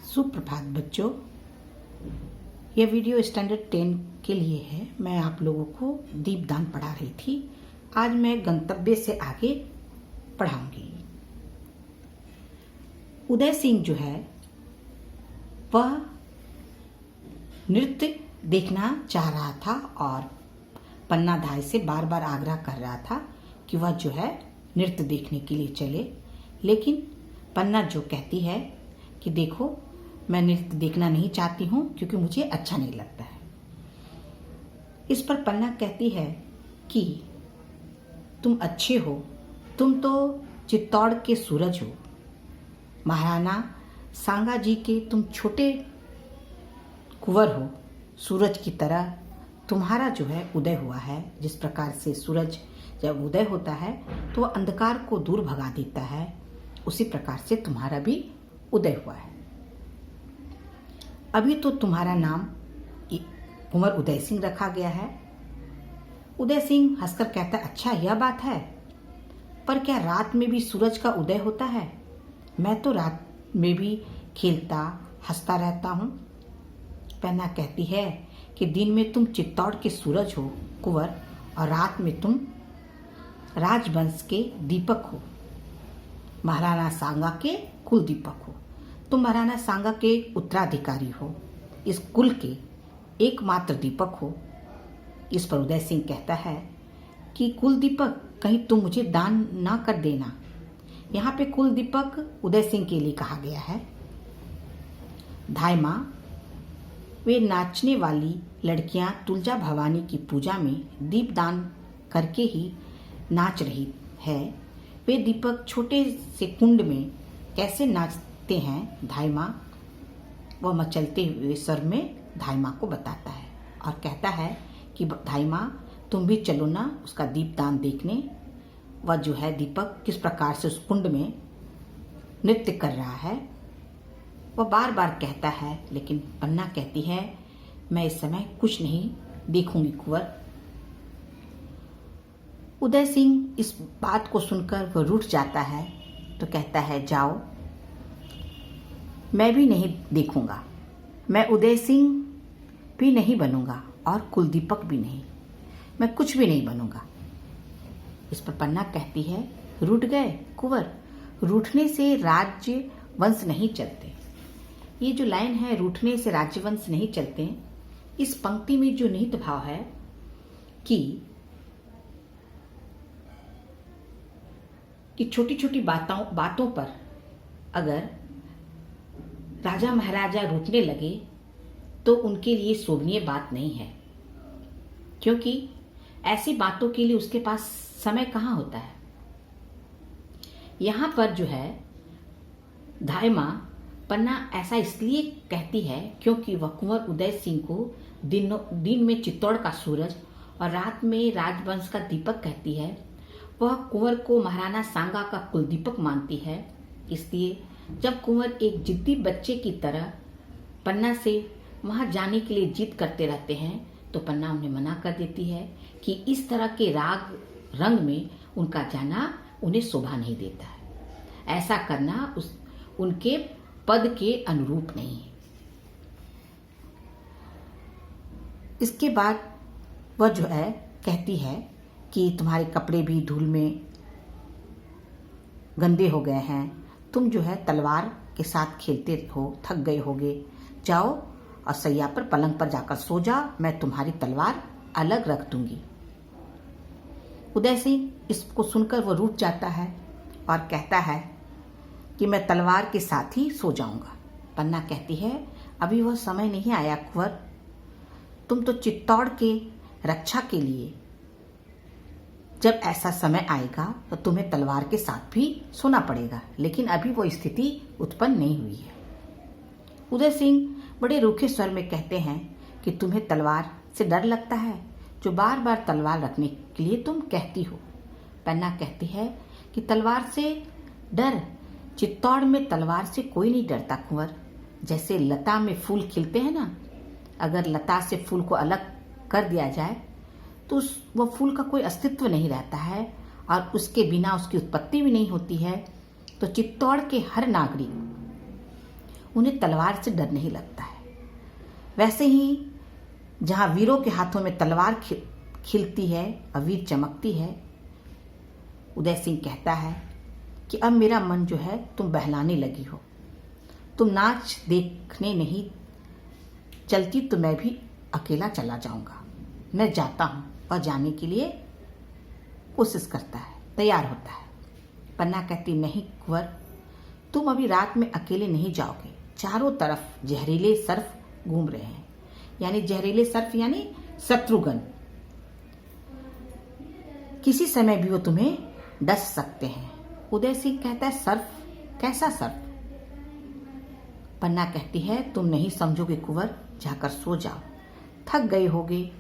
सुप्रभात बच्चों। यह वीडियो स्टैंडर्ड 10 के लिए है। मैं आप लोगों को दीपदान पढ़ा रही थी। आज मैं गंतव्य से आगे पढ़ाऊंगी। उदय सिंह जो है वह नृत्य देखना चाह रहा था और पन्ना धाय से बार बार आग्रह कर रहा था कि वह जो है नृत्य देखने के लिए चले, लेकिन पन्ना जो कहती है कि देखो, मैं नृत्य देखना नहीं चाहती हूँ क्योंकि मुझे अच्छा नहीं लगता है। इस पर पन्ना कहती है कि तुम अच्छे हो, तुम तो चित्तौड़ के सूरज हो, महाराणा सांगा जी के तुम छोटे कुंवर हो। सूरज की तरह तुम्हारा जो है उदय हुआ है। जिस प्रकार से सूरज जब उदय होता है तो वह अंधकार को दूर भगा देता है, उसी प्रकार से तुम्हारा भी उदय हुआ है। अभी तो तुम्हारा नाम कुंवर उदय सिंह रखा गया है। उदय सिंह हंसकर कहता, अच्छा यह बात है, पर क्या रात में भी सूरज का उदय होता है? मैं तो रात में भी खेलता हंसता रहता हूँ। पन्ना कहती है कि दिन में तुम चित्तौड़ के सूरज हो कुंवर, और रात में तुम राजवंश के दीपक हो, महाराणा सांगा के कुल दीपक हो। तुम महाराणा सांगा के उत्तराधिकारी हो, इस कुल के एकमात्र दीपक हो। इस पर उदय सिंह कहता है कि कुल दीपक कहीं तुम मुझे दान ना कर देना। यहाँ पे कुल दीपक उदय सिंह के लिए कहा गया है। धाय माँ, वे नाचने वाली लड़कियां तुलजा भवानी की पूजा में दीपदान करके ही नाच रही है। वे दीपक छोटे से कुंड में कैसे नाचते हैं धाय माँ? वह मचलते हुए स्वर में धाय माँ को बताता है और कहता है कि धाय माँ, तुम भी चलो ना उसका दीपदान देखने। वह जो है दीपक किस प्रकार से उस कुंड में नृत्य कर रहा है वह बार बार कहता है, लेकिन पन्ना कहती है मैं इस समय कुछ नहीं देखूंगी कुंवर। उदय सिंह इस बात को सुनकर वह रूठ जाता है तो कहता है, जाओ, मैं भी नहीं देखूंगा। मैं उदय सिंह भी नहीं बनूंगा और कुलदीपक भी नहीं, मैं कुछ भी नहीं बनूंगा। इस पर पन्ना कहती है, रूठ गए कुंवर, रूठने से राज्य वंश नहीं चलते। ये जो लाइन है, रूठने से राज्यवंश नहीं चलते, इस पंक्ति में जो निहित भाव है कि छोटी छोटी बातों पर अगर राजा महाराजा रूठने लगे तो उनके लिए शोभनीय बात नहीं है, क्योंकि ऐसी बातों के लिए उसके पास समय कहाँ होता है। यहां पर जो है धाय माँ पन्ना ऐसा इसलिए कहती है क्योंकि वह कुंवर उदय सिंह को दिन में चित्तौड़ का सूरज और रात में राजवंश का दीपक कहती है। वह कुंवर को महाराणा सांगा का कुलदीपक मानती है। इसलिए जब कुंवर एक जिद्दी बच्चे की तरह पन्ना से वहां जाने के लिए जिद करते रहते हैं तो पन्ना उन्हें मना कर देती है कि इस तरह के रंग में उनका जाना उन्हें शोभा नहीं देता है। ऐसा करना उनके पद के अनुरूप नहीं है। इसके बाद वह जो है कहती है कि तुम्हारे कपड़े भी धूल में गंदे हो गए हैं, तुम जो है तलवार के साथ खेलते हो, थक गए होगे, जाओ और सैया पर पलंग पर जाकर सो जाओ, मैं तुम्हारी तलवार अलग रख दूंगी। उदय सिंह इसको सुनकर वो रूठ जाता है और कहता है कि मैं तलवार के साथ ही सो जाऊंगा। पन्ना कहती है, अभी वह समय नहीं आया कुंवर, तुम तो चित्तौड़ के रक्षा के लिए, जब ऐसा समय आएगा तो तुम्हें तलवार के साथ भी सोना पड़ेगा, लेकिन अभी वो स्थिति उत्पन्न नहीं हुई है। उदय सिंह बड़े रूखे स्वर में कहते हैं कि तुम्हें तलवार से डर लगता है, जो बार बार तलवार रखने के लिए तुम कहती हो। पन्ना कहती है कि तलवार से डर, चित्तौड़ में तलवार से कोई नहीं डरता कुंवर। जैसे लता में फूल खिलते हैं ना, अगर लता से फूल को अलग कर दिया जाए तो वह फूल का कोई अस्तित्व नहीं रहता है और उसके बिना उसकी उत्पत्ति भी नहीं होती है। तो चित्तौड़ के हर नागरिक उन्हें तलवार से डर नहीं लगता है। वैसे ही जहाँ वीरों के हाथों में तलवार खिलती है और वीर चमकती है, उदय सिंह कहता है कि अब मेरा मन जो है तुम बहलाने लगी हो। तुम नाच देखने नहीं चलती तो मैं भी अकेला चला जाऊंगा। मैं जाता हूँ। और जाने के लिए कोशिश करता है, तैयार होता है। पन्ना कहती, नहीं कुंवर, तुम अभी रात में अकेले नहीं जाओगे। चारों तरफ जहरीले सर्प घूम रहे हैं। यानी जहरीले सर्प यानी शत्रुघ्न। किसी समय भी वो तुम्हें डस सकते हैं। उदय सिंह कहता है, सर्प? कैसा सर्प? पन्ना कहती है, तुम नहीं समझोगे कुंवर, जाकर सो जाओ। थक गए होगे,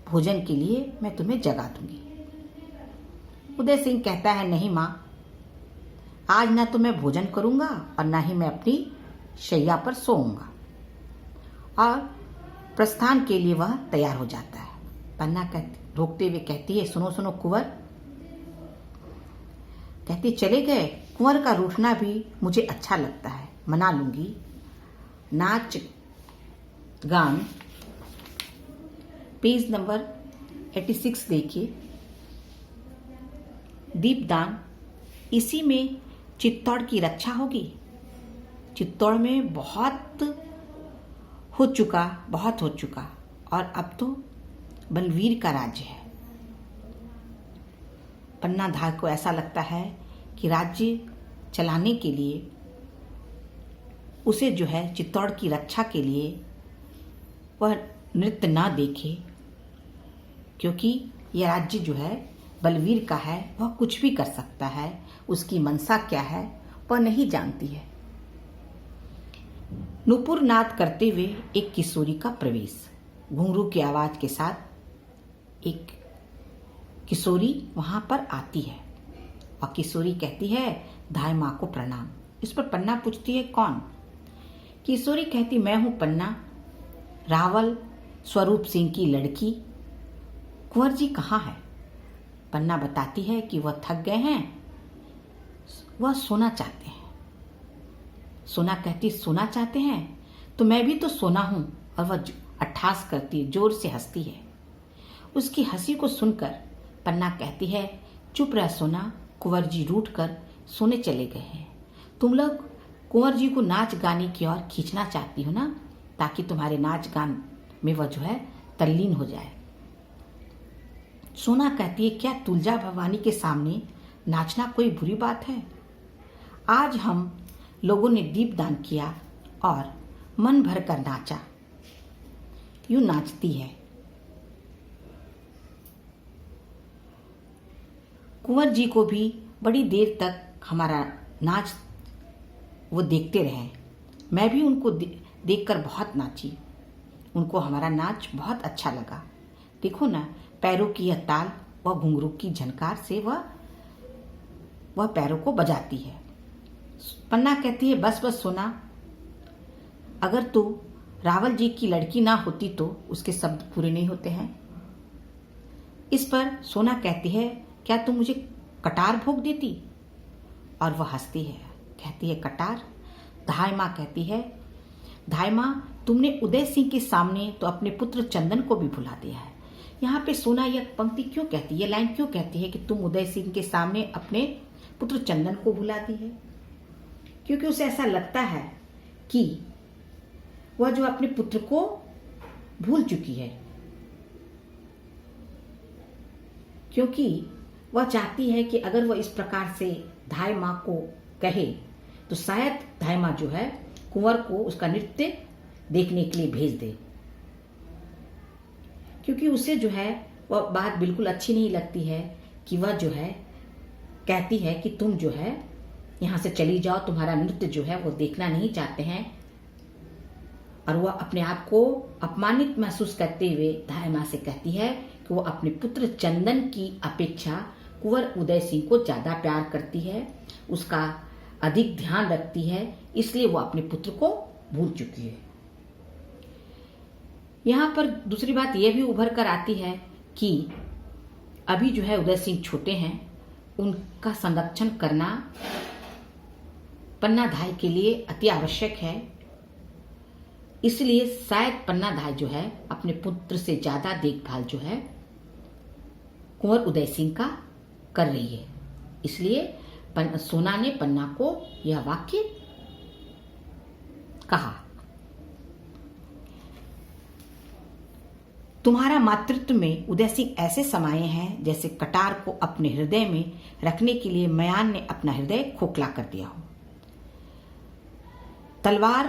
भोजन के लिए मैं तुम्हें जगा दूंगी। उदय सिंह कहता है, नहीं माँ, आज ना तो मैं भोजन करूंगा और ना ही मैं अपनी शैया पर सोऊंगा। और प्रस्थान के लिए वह तैयार हो जाता है। पन्ना रोकते हुए कहती है, सुनो सुनो कुंवर। कहती, चले गए? कुंवर का रूठना भी मुझे अच्छा लगता है, मना लूंगी। नाच गान पेज नंबर 86 देखिए। दीपदान, इसी में चित्तौड़ की रक्षा होगी। चित्तौड़ में बहुत हो चुका और अब तो बलवीर का राज्य है। पन्नाधार को ऐसा लगता है कि राज्य चलाने के लिए उसे जो है चित्तौड़ की रक्षा के लिए वह नृत्य ना देखे, क्योंकि यह राज्य जो है बलवीर का है। वह कुछ भी कर सकता है। उसकी मनसा क्या है वह नहीं जानती है। नुपुर नाद करते हुए एक किशोरी का प्रवेश। घुंघरू की आवाज के साथ एक किशोरी वहां पर आती है और किशोरी कहती है, धाय माँ को प्रणाम। इस पर पन्ना पूछती है, कौन? किशोरी कहती, मैं हूं पन्ना, रावल स्वरूप सिंह की लड़की। कुंवर जी कहाँ है? पन्ना बताती है कि वह थक गए हैं, वह सोना चाहते हैं। सोना कहती, सोना चाहते हैं तो मैं भी तो सोना हूं। और वह अट्ठास करती, जोर से हंसती है। उसकी हंसी को सुनकर पन्ना कहती है, चुप रह सोना, कुंवर जी रूठ कर सोने चले गए हैं। तुम लोग कुंवर जी को नाच गाने की ओर खींचना चाहती हो ना, ताकि तुम्हारे नाच गान में वह जो है तल्लीन हो जाए। सोना कहती है, क्या तुलजा भवानी के सामने नाचना कोई बुरी बात है? आज हम लोगों ने दीपदान किया और मन भर कर नाचा। यूं नाचती है। कुंवर जी को भी बड़ी देर तक हमारा नाच वो देखते रहे। मैं भी उनको देखकर बहुत नाची। उनको हमारा नाच बहुत अच्छा लगा। देखो ना, पैरों की यह ताल व घुंघरू की झनकार से वह पैरों को बजाती है। पन्ना कहती है, बस बस सोना, अगर तू रावल जी की लड़की ना होती तो उसके शब्द पूरे नहीं होते हैं। इस पर सोना कहती है, क्या तुम मुझे कटार भोग देती? और वह हंसती है, कहती है, कटार? धाय माँ कहती है, धाय माँ, तुमने उदय सिंह के सामने तो अपने पुत्र चंदन को भी भुला दिया है। यहाँ पे सोना यह पंक्ति क्यों कहती है, यह लाइन क्यों कहती है कि तुम उदय सिंह के सामने अपने पुत्र चंदन को भुलाती है? क्योंकि उसे ऐसा लगता है कि वह जो अपने पुत्र को भूल चुकी है, क्योंकि वह चाहती है कि अगर वह इस प्रकार से धाय माँ को कहे तो शायद धाय माँ जो है कुंवर को उसका नृत्य देखने के लिए भेज दे। क्योंकि उसे जो है वह बात बिल्कुल अच्छी नहीं लगती है कि वह जो है कहती है कि तुम जो है यहाँ से चली जाओ, तुम्हारा नृत्य जो है वो देखना नहीं चाहते हैं। और वह अपने आप को अपमानित महसूस करते हुए धाय माँ से कहती है कि वो अपने पुत्र चंदन की अपेक्षा कुंवर उदय सिंह को ज्यादा प्यार करती है, उसका अधिक ध्यान रखती है, इसलिए वो अपने पुत्र को भूल चुकी है। यहाँ पर दूसरी बात यह भी उभर कर आती है कि अभी जो है उदय सिंह छोटे हैं, उनका संरक्षण करना पन्नाधाय के लिए अति आवश्यक है। इसलिए शायद पन्नाधाय जो है अपने पुत्र से ज्यादा देखभाल जो है कुंवर उदय सिंह का कर रही है। इसलिए सोना ने पन्ना को यह वाक्य कहा। तुम्हारा मातृत्व में उदय सिंह ऐसे समाये हैं जैसे कटार को अपने हृदय में रखने के लिए मयान ने अपना हृदय खोखला कर दिया हो। तलवार,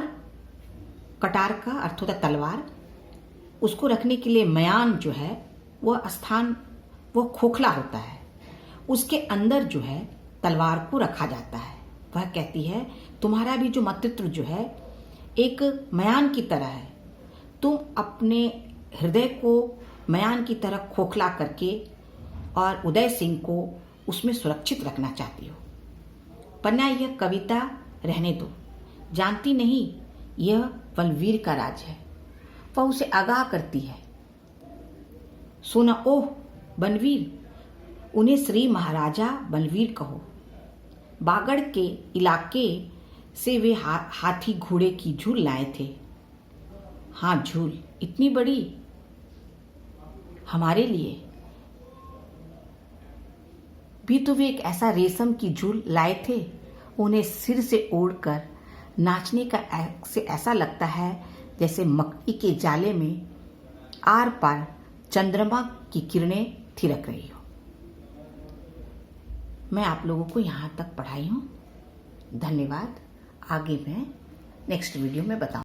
कटार का अर्थ होता तलवार, उसको रखने के लिए मयान जो है वह स्थान वो खोखला होता है, उसके अंदर जो है तलवार को रखा जाता है। वह कहती है तुम्हारा भी जो मातृत्व जो है एक मयान की तरह है, तुम अपने हृदय को मयान की तरह खोखला करके और उदय सिंह को उसमें सुरक्षित रखना चाहती हो। पन्ना, यह कविता रहने दो, जानती नहीं यह बलवीर का राज है। वह उसे आगाह करती है, सुना ओह बनवीर, उन्हें श्री महाराजा बलवीर कहो। बागड़ के इलाके से वे हाथी घोड़े की झूल लाए थे। हाँ, झूल इतनी बड़ी हमारे लिए भी तो वे एक ऐसा रेशम की झूल लाए थे, उन्हें सिर से ओढ़कर नाचने का से ऐसा लगता है जैसे मक्की के जाले में आर पार चंद्रमा की किरणें थिरक रही हो। मैं आप लोगों को यहाँ तक पढ़ाई हूँ। धन्यवाद। आगे मैं नेक्स्ट वीडियो में बताऊँ।